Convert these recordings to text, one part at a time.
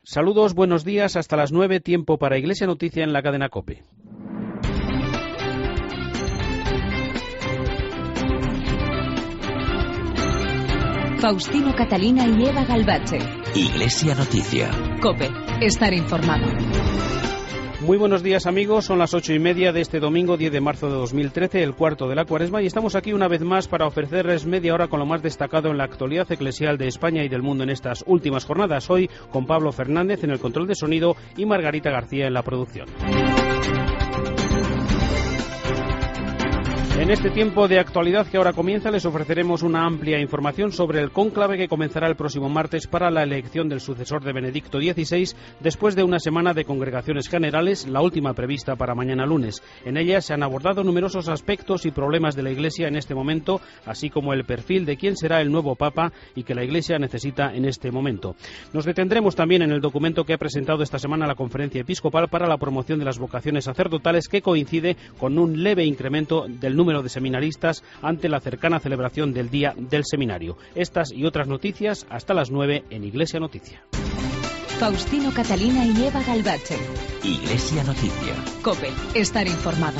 Saludos, buenos días, hasta las 9, tiempo para Iglesia Noticia en la cadena COPE. Faustino Catalina y Eva Galvache. Iglesia Noticia. COPE, estar informado. Muy buenos días, amigos, son las 8:30 de este domingo 10 de marzo de 2013, el cuarto de la Cuaresma, y estamos aquí una vez más para ofrecerles media hora con lo más destacado en la actualidad eclesial de España y del mundo en estas últimas jornadas. Hoy con Pablo Fernández en el control de sonido y Margarita García en la producción. En este tiempo de actualidad que ahora comienza, les ofreceremos una amplia información sobre el cónclave que comenzará el próximo martes para la elección del sucesor de Benedicto XVI, después de una semana de congregaciones generales, la última prevista para mañana lunes. En ella se han abordado numerosos aspectos y problemas de la Iglesia en este momento, así como el perfil de quién será el nuevo Papa y que la Iglesia necesita en este momento. Nos detendremos también en el documento que ha presentado esta semana la Conferencia Episcopal para la promoción de las vocaciones sacerdotales, que coincide con un leve incremento del número de seminaristas ante la cercana celebración del Día del Seminario. Estas y otras noticias hasta las 9 en Iglesia Noticia. Faustino Catalina y Eva Galvache. Iglesia Noticia. COPE, estar informado.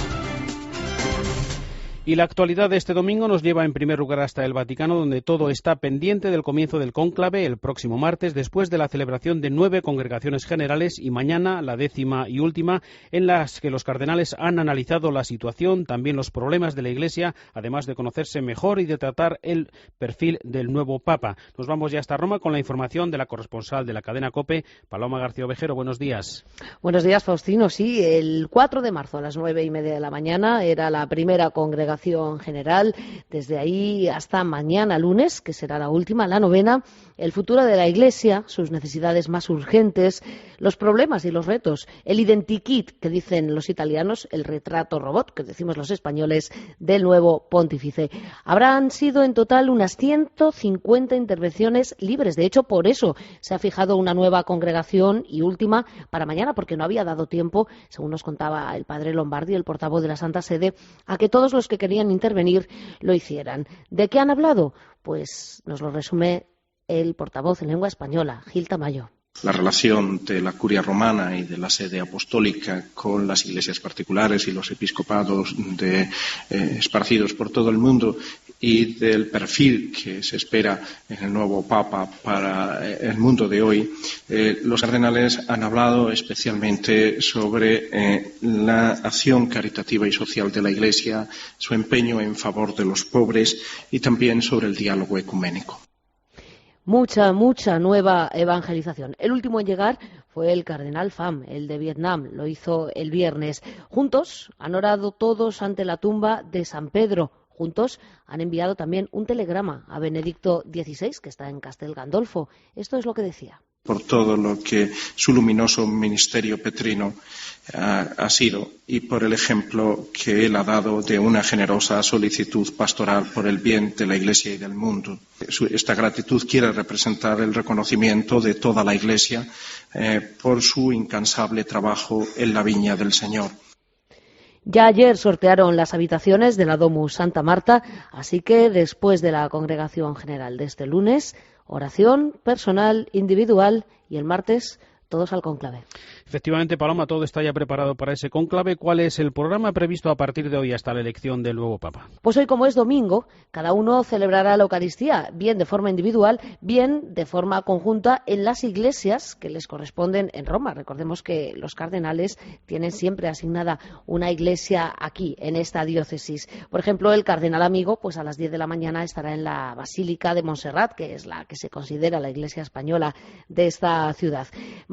Y la actualidad de este domingo nos lleva en primer lugar hasta el Vaticano, donde todo está pendiente del comienzo del cónclave el próximo martes, después de la celebración de 9 congregaciones generales y mañana la 10ª y última, en las que los cardenales han analizado la situación, también los problemas de la Iglesia, además de conocerse mejor y de tratar el perfil del nuevo Papa. Nos vamos ya hasta Roma con la información de la corresponsal de la cadena COPE, Paloma García Ovejero. Buenos días. Buenos días, Faustino. Sí, el 4 de marzo a las 9:30 de la mañana era la primera congregación general. Desde ahí hasta mañana lunes, que será la última, la 9ª, el futuro de la Iglesia, sus necesidades más urgentes, los problemas y los retos, el identikit, que dicen los italianos, el retrato robot, que decimos los españoles, del nuevo pontífice. Habrán sido en total unas 150 intervenciones libres. De hecho, por eso se ha fijado una nueva congregación y última para mañana, porque no había dado tiempo, según nos contaba el padre Lombardi, el portavoz de la Santa Sede, a que todos los que querían intervenir lo hicieran. ¿De qué han hablado? Pues nos lo resume el portavoz en lengua española, Gil Tamayo. La relación de la curia romana y de la sede apostólica con las iglesias particulares y los episcopados esparcidos por todo el mundo, y del perfil que se espera en el nuevo Papa para el mundo de hoy. Los cardenales han hablado especialmente sobre la acción caritativa y social de la Iglesia, su empeño en favor de los pobres y también sobre el diálogo ecuménico. Mucha nueva evangelización. El último en llegar fue el cardenal Pham, el de Vietnam. Lo hizo el viernes. Juntos han orado todos ante la tumba de San Pedro. Juntos han enviado también un telegrama a Benedicto XVI, que está en Castel Gandolfo. Esto es lo que decía. Por todo lo que su luminoso ministerio petrino ha sido, y por el ejemplo que él ha dado de una generosa solicitud pastoral por el bien de la Iglesia y del mundo. Esta gratitud quiere representar el reconocimiento de toda la Iglesia por su incansable trabajo en la viña del Señor. Ya ayer sortearon las habitaciones de la Domus Santa Marta, así que después de la congregación general de este lunes, oración personal, individual, y el martes todos al cónclave. Efectivamente, Paloma, todo está ya preparado para ese cónclave. ¿Cuál es el programa previsto a partir de hoy hasta la elección del nuevo Papa? Pues hoy, como es domingo, cada uno celebrará la Eucaristía, bien de forma individual, bien de forma conjunta en las iglesias que les corresponden en Roma. Recordemos que los cardenales tienen siempre asignada una iglesia aquí, en esta diócesis. Por ejemplo, el cardenal amigo, pues a las 10 de la mañana estará en la Basílica de Montserrat, que es la que se considera la iglesia española de esta ciudad.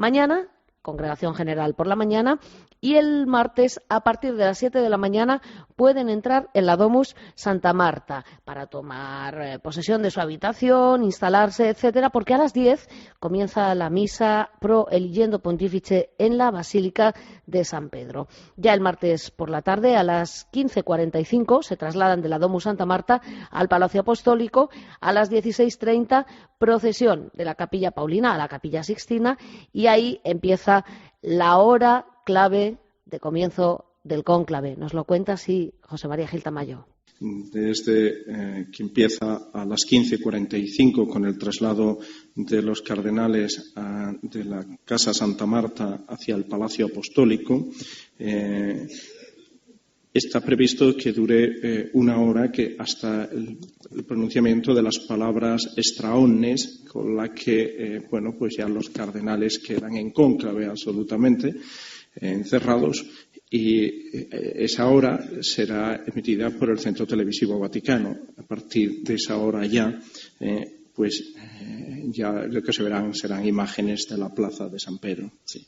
Mañana, congregación general por la mañana, y el martes a partir de las 7 de la mañana pueden entrar en la Domus Santa Marta para tomar posesión de su habitación, instalarse, etcétera, porque a las 10 comienza la misa pro eligendo pontífice en la Basílica de San Pedro. Ya el martes por la tarde a las 15:45 se trasladan de la Domus Santa Marta al Palacio Apostólico. A las 16:30 procesión de la Capilla Paulina a la Capilla Sixtina, y ahí empieza la hora clave de comienzo del cónclave. Nos lo cuenta así José María Gil Tamayo. desde que empieza a las 15:45 con el traslado de los cardenales de la Casa Santa Marta hacia el Palacio Apostólico. Está previsto que dure 1 hora, que hasta el pronunciamiento de las palabras extra omnes, con la que pues ya los cardenales quedan en cónclave absolutamente encerrados, y esa hora será emitida por el Centro Televisivo Vaticano. A partir de esa hora ya lo que se verán serán imágenes de la plaza de San Pedro. Sí.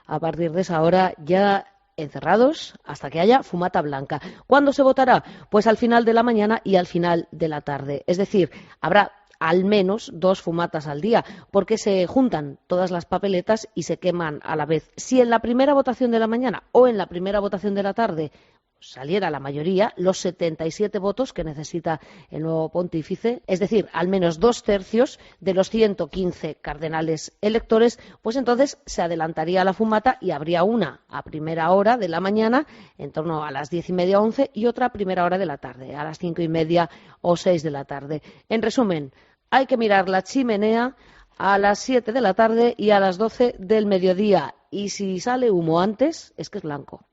A partir de esa hora ya encerrados hasta que haya fumata blanca. ¿Cuándo se votará? Pues al final de la mañana y al final de la tarde. Es decir, habrá al menos 2 fumatas al día, porque se juntan todas las papeletas y se queman a la vez. Si en la primera votación de la mañana o en la primera votación de la tarde saliera la mayoría, los 77 votos que necesita el nuevo pontífice, es decir, al menos 2/3 de los 115 cardenales electores, pues entonces se adelantaría la fumata y habría una a primera hora de la mañana, en torno a las 10:30 o 11, y otra a primera hora de la tarde, a las 5:30 o 6 de la tarde. En resumen, hay que mirar la chimenea a las 7 de la tarde y a las 12 del mediodía. Y si sale humo antes, es que es blanco.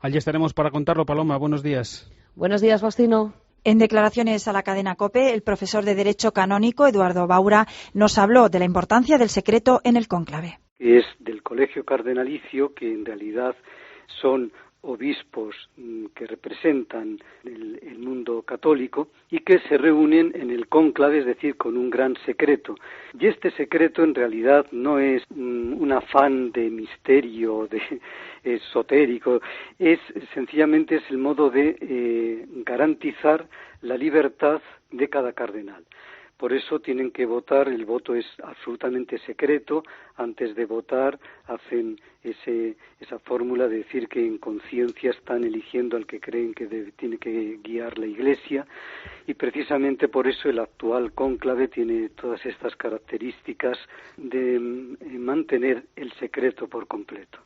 Allí estaremos para contarlo, Paloma. Buenos días. Buenos días, Faustino. En declaraciones a la cadena COPE, el profesor de Derecho Canónico, Eduardo Baura, nos habló de la importancia del secreto en el cónclave. Es del colegio cardenalicio, que en realidad son obispos que representan el mundo católico y que se reúnen en el cónclave, es decir, con un gran secreto. Y este secreto en realidad no es un afán de misterio, de esotérico, sencillamente es el modo de garantizar la libertad de cada cardenal. Por eso tienen que votar, el voto es absolutamente secreto. Antes de votar hacen esa fórmula de decir que en conciencia están eligiendo al que creen que tiene que guiar la Iglesia, y precisamente por eso el actual cónclave tiene todas estas características de mantener el secreto por completo.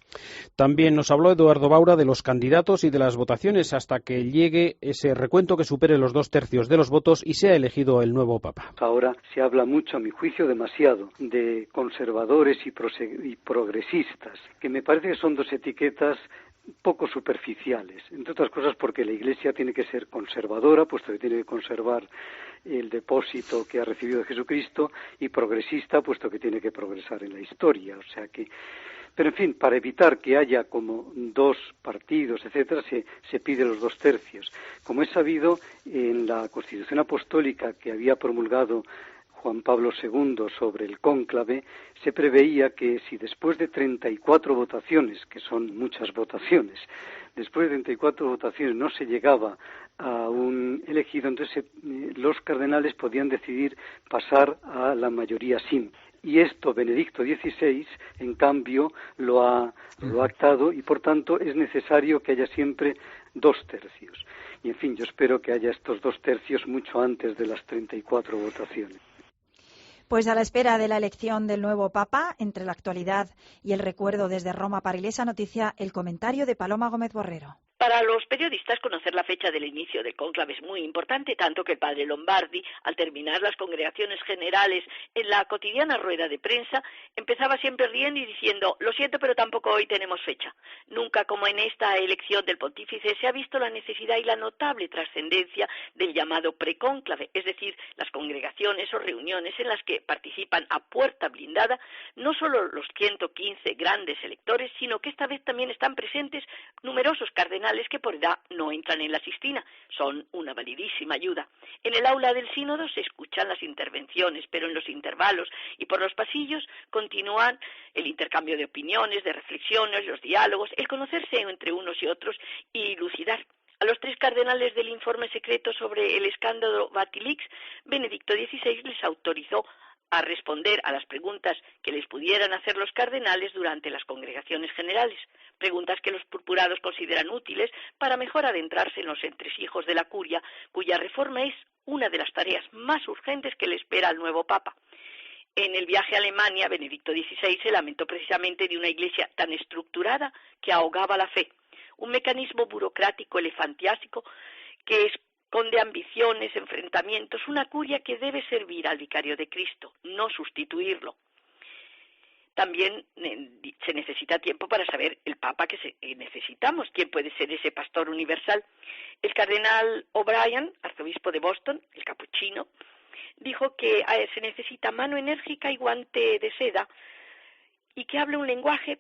También nos habló Eduardo Baura de los candidatos y de las votaciones hasta que llegue ese recuento que supere los 2/3 de los votos y sea elegido el nuevo Papa. Ahora se habla mucho, a mi juicio demasiado, de conservadores y progresistas, que me parece que son 2 etiquetas poco superficiales, entre otras cosas porque la Iglesia tiene que ser conservadora, puesto que tiene que conservar el depósito que ha recibido de Jesucristo, y progresista, puesto que tiene que progresar en la historia. Pero en fin, para evitar que haya como 2 partidos, etcétera, se pide los 2/3. Como es sabido, en la Constitución Apostólica que había promulgado Juan Pablo II sobre el cónclave, se preveía que si después de 34 votaciones, que son muchas votaciones, después de 34 votaciones no se llegaba a un elegido, entonces los cardenales podían decidir pasar a la mayoría simple. Y esto Benedicto XVI, en cambio, lo ha actado, y por tanto es necesario que haya siempre 2/3. Y en fin, yo espero que haya estos 2/3 mucho antes de las 34 votaciones. Pues a la espera de la elección del nuevo Papa, entre la actualidad y el recuerdo desde Roma para Iglesia Noticia, el comentario de Paloma Gómez Borrero. Para los periodistas, conocer la fecha del inicio del cónclave es muy importante, tanto que el padre Lombardi, al terminar las congregaciones generales en la cotidiana rueda de prensa, empezaba siempre riendo y diciendo: lo siento, pero tampoco hoy tenemos fecha. Nunca, como en esta elección del pontífice, se ha visto la necesidad y la notable trascendencia del llamado precónclave, es decir, las congregaciones o reuniones en las que participan a puerta blindada no solo los 115 grandes electores, sino que esta vez también están presentes numerosos cardenales que por edad no entran en la Sistina. Son una validísima ayuda. En el aula del sínodo se escuchan las intervenciones, pero en los intervalos y por los pasillos continúan el intercambio de opiniones, de reflexiones, los diálogos, el conocerse entre unos y otros y lucidar. A los 3 cardenales del informe secreto sobre el escándalo Vatilix, Benedicto XVI les autorizó a responder a las preguntas que les pudieran hacer los cardenales durante las congregaciones generales, preguntas que los purpurados consideran útiles para mejor adentrarse en los entresijos de la curia, cuya reforma es una de las tareas más urgentes que le espera al nuevo Papa. En el viaje a Alemania, Benedicto XVI se lamentó precisamente de una iglesia tan estructurada que ahogaba la fe, un mecanismo burocrático elefantiásico que es esconde ambiciones, enfrentamientos, una curia que debe servir al vicario de Cristo, no sustituirlo. También se necesita tiempo para saber el Papa que necesitamos, quién puede ser ese pastor universal. El cardenal O'Brien, arzobispo de Boston, el capuchino, dijo que se necesita mano enérgica y guante de seda y que hable un lenguaje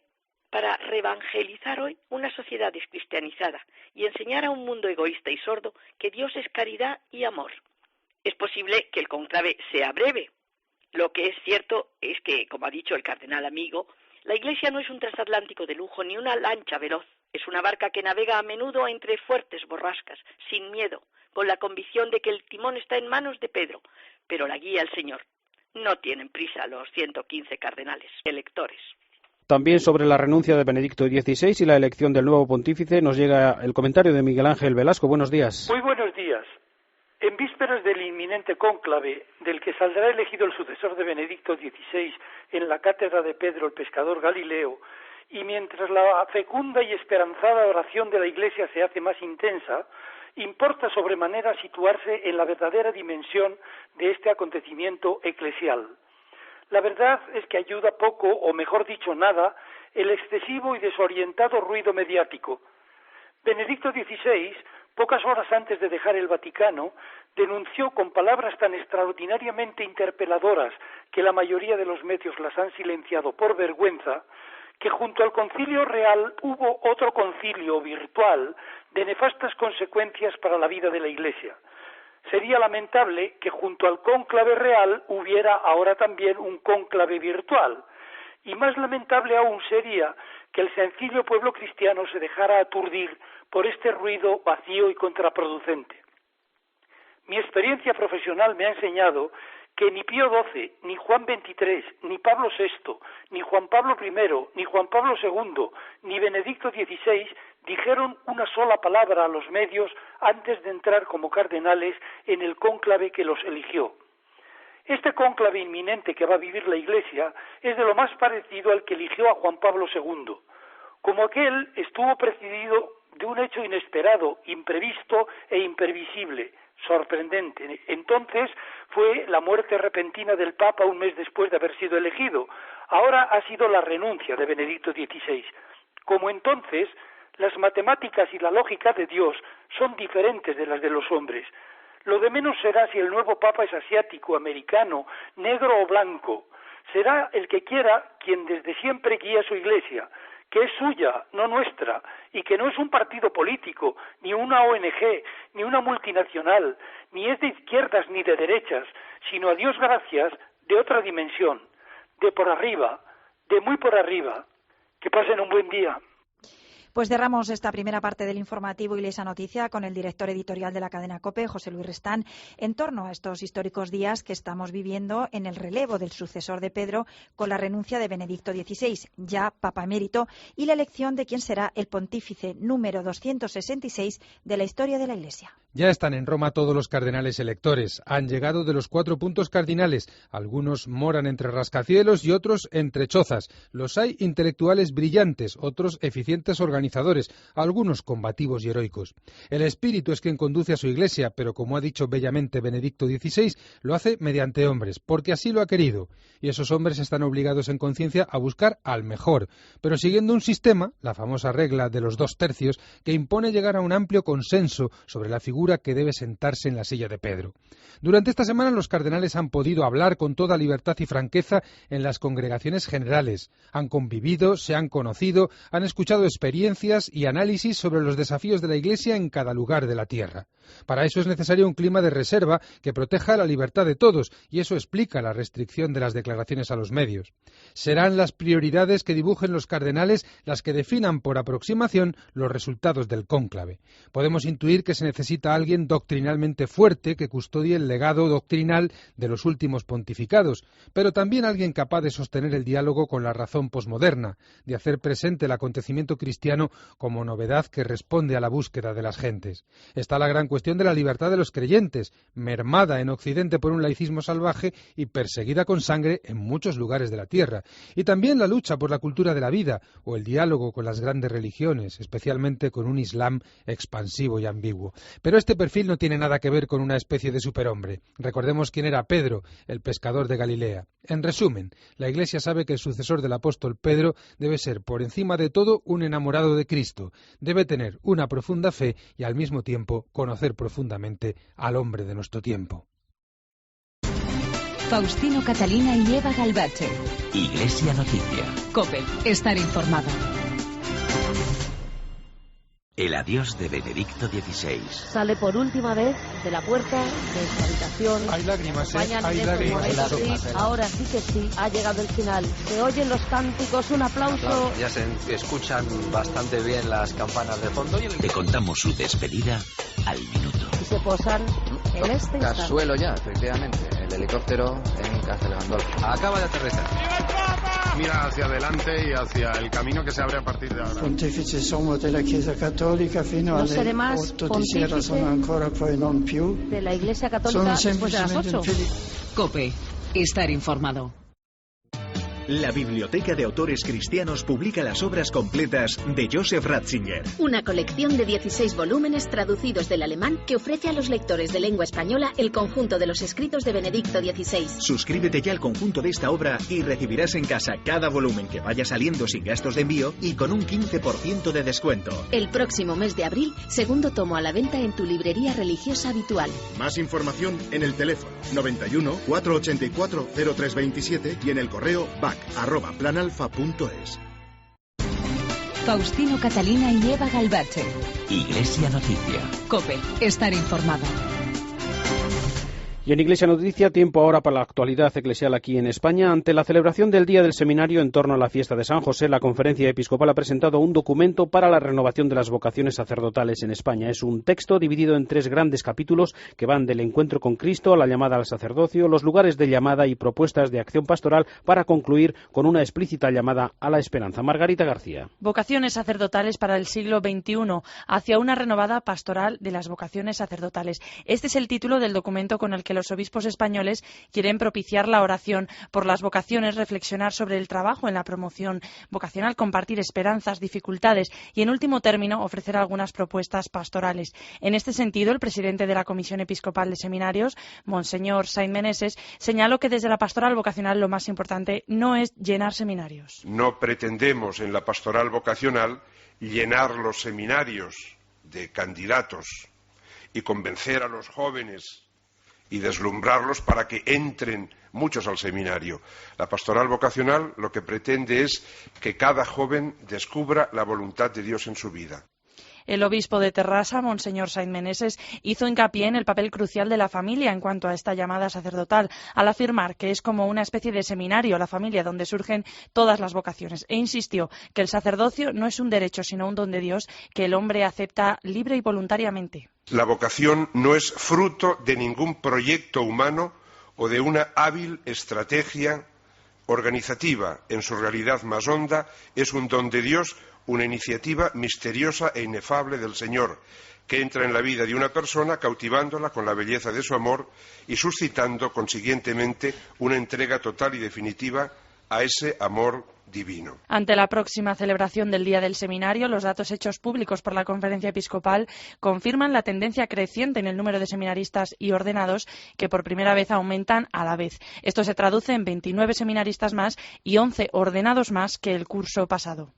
para reevangelizar hoy una sociedad descristianizada y enseñar a un mundo egoísta y sordo que Dios es caridad y amor. Es posible que el cónclave sea breve. Lo que es cierto es que, como ha dicho el cardenal amigo, la Iglesia no es un transatlántico de lujo ni una lancha veloz. Es una barca que navega a menudo entre fuertes borrascas, sin miedo, con la convicción de que el timón está en manos de Pedro, pero la guía el Señor. No tienen prisa los 115 cardenales electores. También sobre la renuncia de Benedicto XVI y la elección del nuevo pontífice nos llega el comentario de Miguel Ángel Velasco. Buenos días. Muy buenos días. En vísperas del inminente cónclave, del que saldrá elegido el sucesor de Benedicto XVI en la cátedra de Pedro el Pescador Galileo, y mientras la fecunda y esperanzada oración de la Iglesia se hace más intensa, importa sobremanera situarse en la verdadera dimensión de este acontecimiento eclesial. La verdad es que ayuda poco, o mejor dicho nada, el excesivo y desorientado ruido mediático. Benedicto XVI, pocas horas antes de dejar el Vaticano, denunció con palabras tan extraordinariamente interpeladoras que la mayoría de los medios las han silenciado por vergüenza, que junto al concilio real hubo otro concilio virtual de nefastas consecuencias para la vida de la Iglesia. Sería lamentable que junto al cónclave real hubiera ahora también un cónclave virtual, y más lamentable aún sería que el sencillo pueblo cristiano se dejara aturdir por este ruido vacío y contraproducente. Mi experiencia profesional me ha enseñado que ni Pío XII, ni Juan XXIII, ni Pablo VI, ni Juan Pablo I, ni Juan Pablo II, ni Benedicto XVI dijeron una sola palabra a los medios antes de entrar como cardenales en el cónclave que los eligió. Este cónclave inminente que va a vivir la Iglesia es de lo más parecido al que eligió a Juan Pablo II. Como aquel estuvo precedido de un hecho inesperado, imprevisto e imprevisible, sorprendente. Entonces fue la muerte repentina del Papa un mes después de haber sido elegido. Ahora ha sido la renuncia de Benedicto XVI. Como entonces, las matemáticas y la lógica de Dios son diferentes de las de los hombres. Lo de menos será si el nuevo Papa es asiático, americano, negro o blanco. Será el que quiera quien desde siempre guía su Iglesia, que es suya, no nuestra, y que no es un partido político, ni una ONG, ni una multinacional, ni es de izquierdas ni de derechas, sino a Dios gracias, de otra dimensión, de por arriba, de muy por arriba. Que pasen un buen día. Pues cerramos esta primera parte del informativo Iglesia Noticia con el director editorial de la cadena COPE, José Luis Restán, en torno a estos históricos días que estamos viviendo en el relevo del sucesor de Pedro con la renuncia de Benedicto XVI, ya Papa emérito, y la elección de quien será el pontífice número 266 de la historia de la Iglesia. Ya están en Roma todos los cardenales electores. Han llegado de los 4 puntos cardinales. Algunos moran entre rascacielos y otros entre chozas. Los hay intelectuales brillantes, otros eficientes organizadores, algunos combativos y heroicos. El espíritu es quien conduce a su Iglesia, pero como ha dicho bellamente Benedicto XVI, lo hace mediante hombres, porque así lo ha querido. Y esos hombres están obligados en conciencia a buscar al mejor, pero siguiendo un sistema, la famosa regla de los 2 tercios, que impone llegar a un amplio consenso sobre la figura que debe sentarse en la silla de Pedro. Durante esta semana los cardenales han podido hablar con toda libertad y franqueza en las congregaciones generales. Han convivido, se han conocido, han escuchado experiencias y análisis sobre los desafíos de la Iglesia en cada lugar de la tierra. Para eso es necesario un clima de reserva que proteja la libertad de todos, y eso explica la restricción de las declaraciones a los medios. Serán las prioridades que dibujen los cardenales las que definan por aproximación los resultados del cónclave. Podemos intuir que se necesita alguien doctrinalmente fuerte que custodie el legado doctrinal de los últimos pontificados, pero también alguien capaz de sostener el diálogo con la razón posmoderna, de hacer presente el acontecimiento cristiano como novedad que responde a la búsqueda de las gentes. Está la gran cuestión de la libertad de los creyentes, mermada en Occidente por un laicismo salvaje y perseguida con sangre en muchos lugares de la tierra, y también la lucha por la cultura de la vida o el diálogo con las grandes religiones, especialmente con un Islam expansivo y ambiguo. Pero Pero este perfil no tiene nada que ver con una especie de superhombre. Recordemos quién era Pedro, el pescador de Galilea. En resumen, la Iglesia sabe que el sucesor del apóstol Pedro debe ser, por encima de todo, un enamorado de Cristo. Debe tener una profunda fe y, al mismo tiempo, conocer profundamente al hombre de nuestro tiempo. Faustino Catalina y Eva Galbache. Iglesia Noticia. COPE. Estar informado. El adiós de Benedicto XVI. Sale por última vez de la puerta de su habitación. Hay lágrimas, Hay lágrimas. Ahora sí que sí, ha llegado el final. Se oyen los cánticos, un aplauso. Ya se escuchan bastante bien las campanas de fondo. Te contamos su despedida al minuto. Y se posan en este instante. Casuelo ya, efectivamente. El helicóptero en Castel Gandolfo. Acaba de aterrizar. Mira hacia adelante y hacia el camino que se abre a partir de ahora. Pontefice somos de la Chiesa Católica fino no seré más pontífice sono ancora poi non più. De la Iglesia Católica después de las 8. COPE. Estar informado. La Biblioteca de Autores Cristianos publica las obras completas de Joseph Ratzinger. Una colección de 16 volúmenes traducidos del alemán que ofrece a los lectores de lengua española el conjunto de los escritos de Benedicto XVI. Suscríbete ya al conjunto de esta obra y recibirás en casa cada volumen que vaya saliendo sin gastos de envío y con un 15% de descuento. El próximo mes de abril, segundo tomo a la venta en tu librería religiosa habitual. Más información en el teléfono 91 484 0327 y en el correo bac@planalfa.es. Faustino Catalina y Eva Galbache. Iglesia Noticia. COPE. Estar informado. Y en Iglesia Noticia, tiempo ahora para la actualidad eclesial aquí en España. Ante la celebración del Día del Seminario en torno a la fiesta de San José, la Conferencia Episcopal ha presentado un documento para la renovación de las vocaciones sacerdotales en España. Es un texto dividido en 3 grandes capítulos que van del encuentro con Cristo a la llamada al sacerdocio, los lugares de llamada y propuestas de acción pastoral, para concluir con una explícita llamada a la esperanza. Margarita García. Vocaciones sacerdotales para el siglo XXI, hacia una renovada pastoral de las vocaciones sacerdotales. Este es el título del documento con el que los obispos españoles quieren propiciar la oración por las vocaciones, reflexionar sobre el trabajo en la promoción vocacional, compartir esperanzas, dificultades y, en último término, ofrecer algunas propuestas pastorales. En este sentido, el presidente de la Comisión Episcopal de Seminarios, Monseñor Sainz Meneses, señaló que desde la pastoral vocacional lo más importante no es llenar seminarios. No pretendemos en la pastoral vocacional llenar los seminarios de candidatos y convencer a los jóvenes y deslumbrarlos para que entren muchos al seminario. La pastoral vocacional lo que pretende es que cada joven descubra la voluntad de Dios en su vida. El obispo de Terrassa, Monseñor Sainz Meneses, hizo hincapié en el papel crucial de la familia en cuanto a esta llamada sacerdotal, al afirmar que es como una especie de seminario, la familia, donde surgen todas las vocaciones, e insistió que el sacerdocio no es un derecho, sino un don de Dios que el hombre acepta libre y voluntariamente. La vocación no es fruto de ningún proyecto humano o de una hábil estrategia organizativa. En su realidad más honda, es un don de Dios, una iniciativa misteriosa e inefable del Señor, que entra en la vida de una persona cautivándola con la belleza de su amor y suscitando consiguientemente una entrega total y definitiva a ese amor divino. Ante la próxima celebración del Día del Seminario, los datos hechos públicos por la Conferencia Episcopal confirman la tendencia creciente en el número de seminaristas y ordenados, que por primera vez aumentan a la vez. Esto se traduce en 29 seminaristas más y 11 ordenados más que el curso pasado.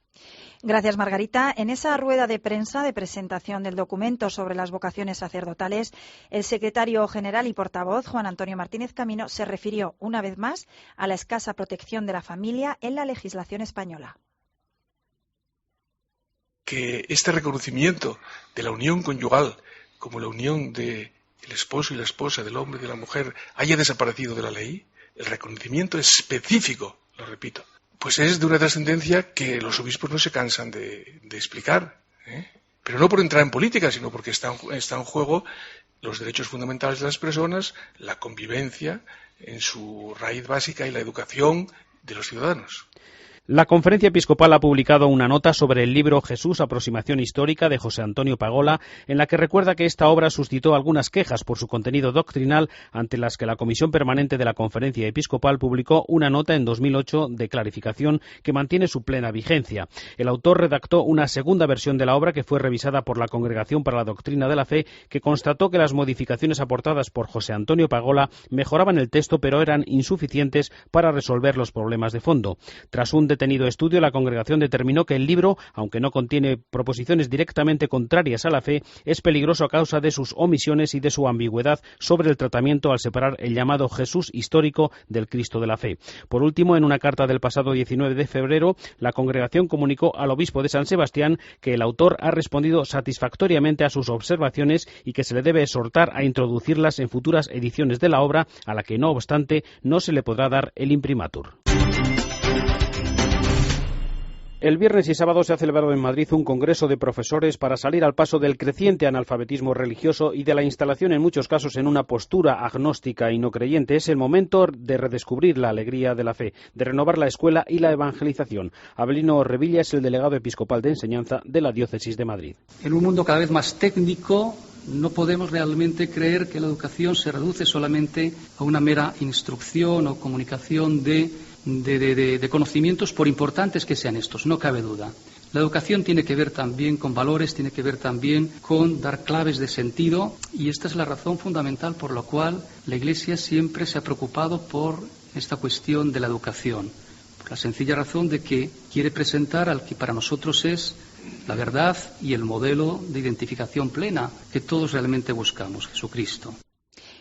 Gracias, Margarita. En esa rueda de prensa de presentación del documento sobre las vocaciones sacerdotales, el secretario general y portavoz, Juan Antonio Martínez Camino, se refirió una vez más a la escasa protección de la familia en la legislación española. Que este reconocimiento de la unión conyugal como la unión del esposo y la esposa, del hombre y de la mujer, haya desaparecido de la ley, el reconocimiento específico, lo repito, pues es de una trascendencia que los obispos no se cansan de explicar, pero no por entrar en política, sino porque está en juego los derechos fundamentales de las personas, la convivencia en su raíz básica y la educación de los ciudadanos. La Conferencia Episcopal ha publicado una nota sobre el libro Jesús, aproximación histórica de José Antonio Pagola, en la que recuerda que esta obra suscitó algunas quejas por su contenido doctrinal, ante las que la Comisión Permanente de la Conferencia Episcopal publicó una nota en 2008 de clarificación que mantiene su plena vigencia. El autor redactó una segunda versión de la obra que fue revisada por la Congregación para la Doctrina de la Fe, que constató que las modificaciones aportadas por José Antonio Pagola mejoraban el texto, pero eran insuficientes para resolver los problemas de fondo. Tras un detenido estudio, la congregación determinó que el libro, aunque no contiene proposiciones directamente contrarias a la fe, es peligroso a causa de sus omisiones y de su ambigüedad sobre el tratamiento al separar el llamado Jesús histórico del Cristo de la fe. Por último, en una carta del pasado 19 de febrero, la congregación comunicó al obispo de San Sebastián que el autor ha respondido satisfactoriamente a sus observaciones y que se le debe exhortar a introducirlas en futuras ediciones de la obra, a la que, no obstante, no se le podrá dar el imprimatur. El viernes y sábado se ha celebrado en Madrid un congreso de profesores para salir al paso del creciente analfabetismo religioso y de la instalación en muchos casos en una postura agnóstica y no creyente. Es el momento de redescubrir la alegría de la fe, de renovar la escuela y la evangelización. Abelino Revilla es el delegado episcopal de enseñanza de la Diócesis de Madrid. En un mundo cada vez más técnico, no podemos realmente creer que la educación se reduce solamente a una mera instrucción o comunicación de conocimientos, por importantes que sean estos, no cabe duda. La educación tiene que ver también con valores, tiene que ver también con dar claves de sentido, y esta es la razón fundamental por la cual la Iglesia siempre se ha preocupado por esta cuestión de la educación, por la sencilla razón de que quiere presentar al que para nosotros es la verdad y el modelo de identificación plena que todos realmente buscamos, Jesucristo.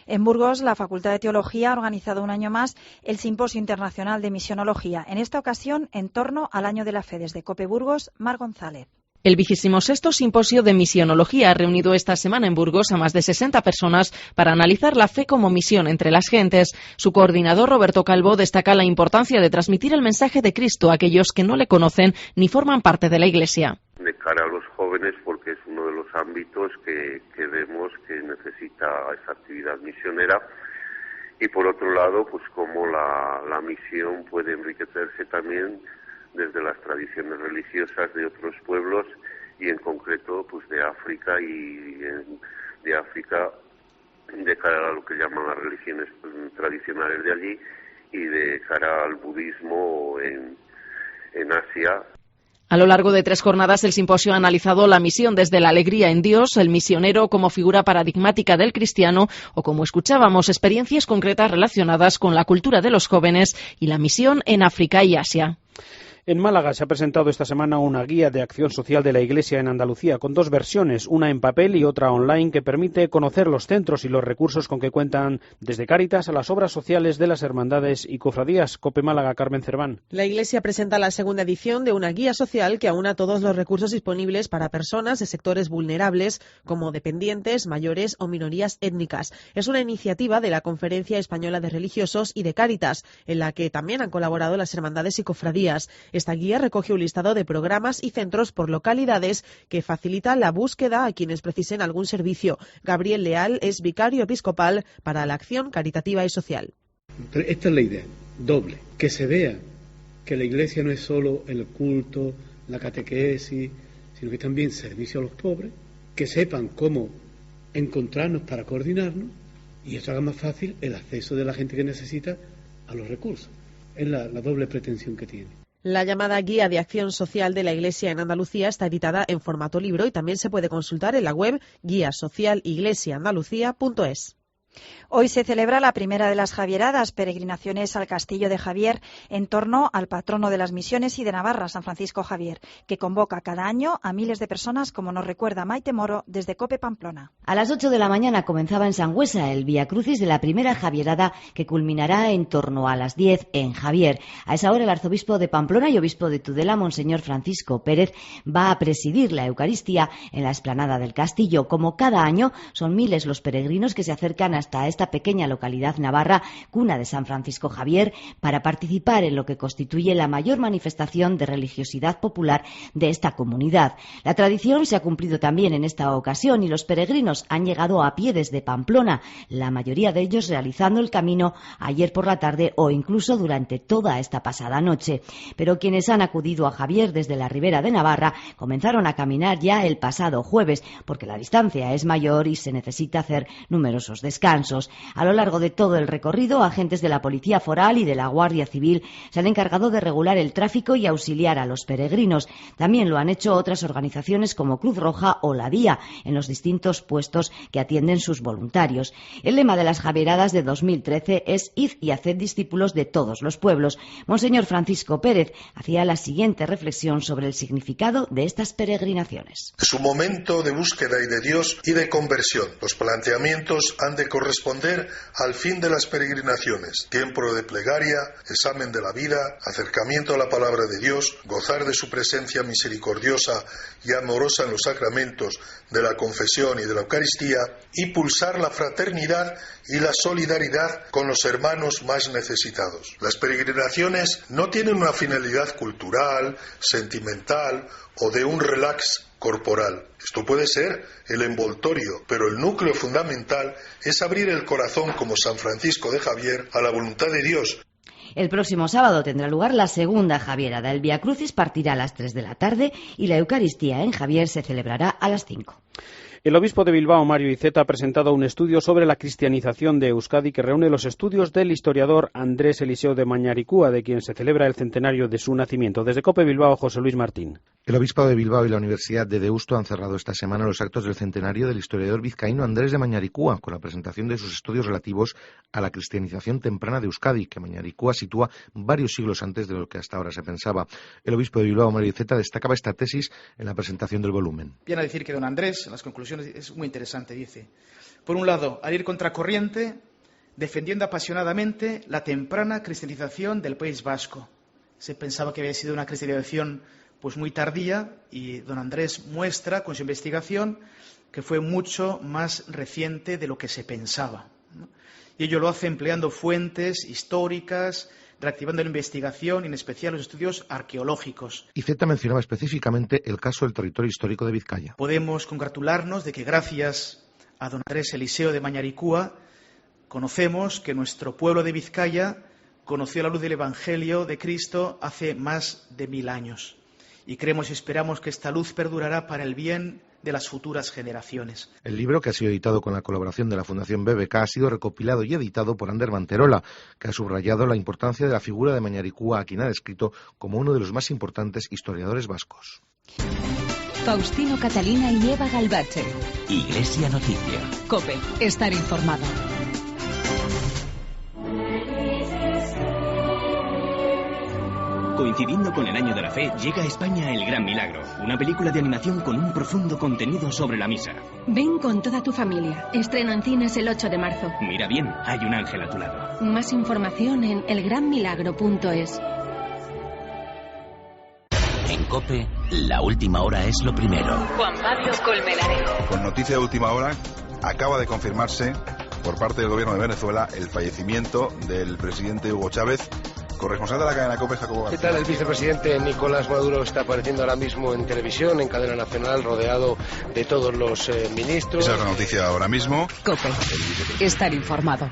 En Burgos, la Facultad de Teología ha organizado un año más el Simposio Internacional de Misionología, en esta ocasión en torno al Año de la Fe. Desde COPE Burgos, Mar González. El 26º Simposio de Misionología ha reunido esta semana en Burgos a más de 60 personas para analizar la fe como misión entre las gentes. Su coordinador, Roberto Calvo, destaca la importancia de transmitir el mensaje de Cristo a aquellos que no le conocen ni forman parte de la Iglesia. De cara a los jóvenes, porque es uno de los ámbitos que vemos que necesita esa actividad misionera, y por otro lado, pues cómo la misión puede enriquecerse también desde las tradiciones religiosas de otros pueblos, y en concreto pues de África, de África de cara a lo que llaman las religiones tradicionales de allí, y de cara al budismo en Asia. A lo largo de 3 jornadas, el simposio ha analizado la misión desde la alegría en Dios, el misionero como figura paradigmática del cristiano, o, como escuchábamos, experiencias concretas relacionadas con la cultura de los jóvenes y la misión en África y Asia. En Málaga se ha presentado esta semana una guía de acción social de la Iglesia en Andalucía, con 2 versiones, una en papel y otra online, que permite conocer los centros y los recursos con que cuentan, desde Cáritas a las obras sociales de las hermandades y cofradías. COPE Málaga, Carmen Cerván. La Iglesia presenta la segunda edición de una guía social que aúna todos los recursos disponibles para personas de sectores vulnerables, como dependientes, mayores o minorías étnicas. Es una iniciativa de la Conferencia Española de Religiosos y de Cáritas, en la que también han colaborado las hermandades y cofradías. Esta guía recoge un listado de programas y centros por localidades que facilita la búsqueda a quienes precisen algún servicio. Gabriel Leal es vicario episcopal para la acción caritativa y social. Esta es la idea, doble, que se vea que la Iglesia no es solo el culto, la catequesis, sino que también servicio a los pobres, que sepan cómo encontrarnos para coordinarnos, y eso haga más fácil el acceso de la gente que necesita a los recursos. Es la doble pretensión que tiene. La llamada Guía de Acción Social de la Iglesia en Andalucía está editada en formato libro y también se puede consultar en la web guiasocialiglesiaandalucía.es. Hoy se celebra la primera de las Javieradas, peregrinaciones al Castillo de Javier, en torno al patrono de las misiones y de Navarra, San Francisco Javier, que convoca cada año a miles de personas, como nos recuerda Maite Moro desde COPE Pamplona. A las 8 de la mañana comenzaba en Sangüesa el Viacrucis de la primera Javierada, que culminará en torno a las 10 en Javier. A esa hora el arzobispo de Pamplona y obispo de Tudela, Monseñor Francisco Pérez, va a presidir la Eucaristía en la explanada del castillo. Como cada año, son miles los peregrinos que se acercan hasta hasta esta pequeña localidad navarra, cuna de San Francisco Javier, para participar en lo que constituye la mayor manifestación de religiosidad popular de esta comunidad. La tradición se ha cumplido también en esta ocasión y los peregrinos han llegado a pie desde Pamplona, la mayoría de ellos realizando el camino ayer por la tarde o incluso durante toda esta pasada noche. Pero quienes han acudido a Javier desde la Ribera de Navarra comenzaron a caminar ya el pasado jueves, porque la distancia es mayor y se necesita hacer numerosos descansos. A lo largo de todo el recorrido, agentes de la Policía Foral y de la Guardia Civil se han encargado de regular el tráfico y auxiliar a los peregrinos. También lo han hecho otras organizaciones como Cruz Roja o la Día, en los distintos puestos que atienden sus voluntarios. El lema de las Javieradas de 2013 es «Id y haced discípulos de todos los pueblos». Monseñor Francisco Pérez hacía la siguiente reflexión sobre el significado de estas peregrinaciones. Es un momento de búsqueda y de Dios y de conversión. Los planteamientos han de corresponder al fin de las peregrinaciones: tiempo de plegaria, examen de la vida, acercamiento a la palabra de Dios, gozar de su presencia misericordiosa y amorosa en los sacramentos de la confesión y de la Eucaristía, y pulsar la fraternidad y la solidaridad con los hermanos más necesitados. Las peregrinaciones no tienen una finalidad cultural, sentimental o de un relax corporal. Esto puede ser el envoltorio, pero el núcleo fundamental es abrir el corazón como San Francisco de Javier a la voluntad de Dios. El próximo sábado tendrá lugar la segunda Javierada. El Vía Crucis partirá a las 3 de la tarde y la Eucaristía en Javier se celebrará a las 5. El obispo de Bilbao, Mario Iceta, ha presentado un estudio sobre la cristianización de Euskadi que reúne los estudios del historiador Andrés Eliseo de Mañaricúa, de quien se celebra el centenario de su nacimiento. Desde COPE Bilbao, José Luis Martín. El obispado de Bilbao y la Universidad de Deusto han cerrado esta semana los actos del centenario del historiador vizcaíno Andrés de Mañaricúa, con la presentación de sus estudios relativos a la cristianización temprana de Euskadi, que Mañaricúa sitúa varios siglos antes de lo que hasta ahora se pensaba. El obispo de Bilbao, Mario Iceta, destacaba esta tesis en la presentación del volumen. Viene a decir que don Andrés, en las conclusiones, es muy interesante, dice: por un lado, al ir contracorriente, defendiendo apasionadamente la temprana cristianización del País Vasco. Se pensaba que había sido una cristianización pues muy tardía, y don Andrés muestra con su investigación que fue mucho más reciente de lo que se pensaba, ¿no? Y ello lo hace empleando fuentes históricas, reactivando la investigación y en especial los estudios arqueológicos. Iceta mencionaba específicamente el caso del territorio histórico de Vizcaya. Podemos congratularnos de que gracias a don Andrés Eliseo de Mañaricúa conocemos que nuestro pueblo de Vizcaya conoció la luz del Evangelio de Cristo hace más de 1000 años. Y creemos y esperamos que esta luz perdurará para el bien de las futuras generaciones. El libro, que ha sido editado con la colaboración de la Fundación BBK, ha sido recopilado y editado por Ander Manterola, que ha subrayado la importancia de la figura de Mañaricúa, a quien ha descrito como uno de los más importantes historiadores vascos. Faustino Catalina y Eva Galbache. Iglesia Noticia. COPE. Estar informado. Coincidiendo con el Año de la Fe, llega a España El Gran Milagro, una película de animación con un profundo contenido sobre la misa. Ven con toda tu familia. Estreno en cines el 8 de marzo. Mira bien, hay un ángel a tu lado. Más información en elgranmilagro.es. En COPE, la última hora es lo primero. Juan Pablo Colmenarejo. Con noticia de última hora, acaba de confirmarse por parte del gobierno de Venezuela el fallecimiento del presidente Hugo Chávez. Corresponsal de la cadena COPE, Jacobo García. ¿Qué tal? El vicepresidente Nicolás Maduro está apareciendo ahora mismo en televisión, en cadena nacional, rodeado de todos los ministros. Esa es la noticia ahora mismo. COPE. Estar informado.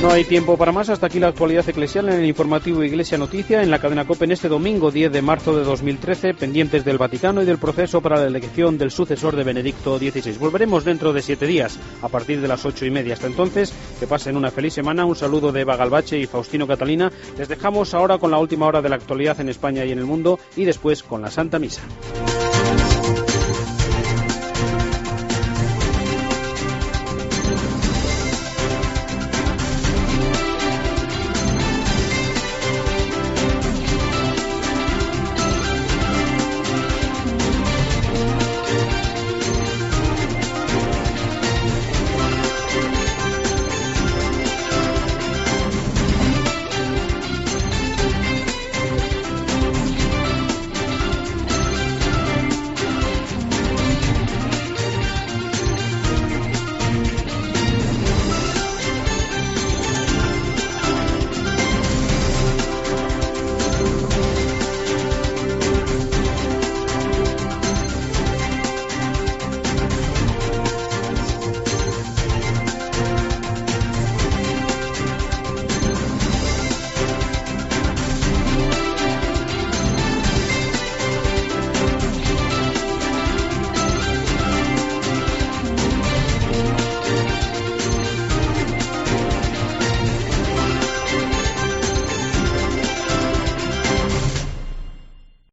No hay tiempo para más. Hasta aquí la actualidad eclesial en el informativo Iglesia Noticia en la cadena COPE en este domingo 10 de marzo de 2013, pendientes del Vaticano y del proceso para la elección del sucesor de Benedicto XVI. Volveremos dentro de 7 días, a partir de las 8:30. Hasta entonces, que pasen una feliz semana. Un saludo de Eva Galbache y Faustino Catalina. Les dejamos ahora con la última hora de la actualidad en España y en el mundo, y después con la Santa Misa.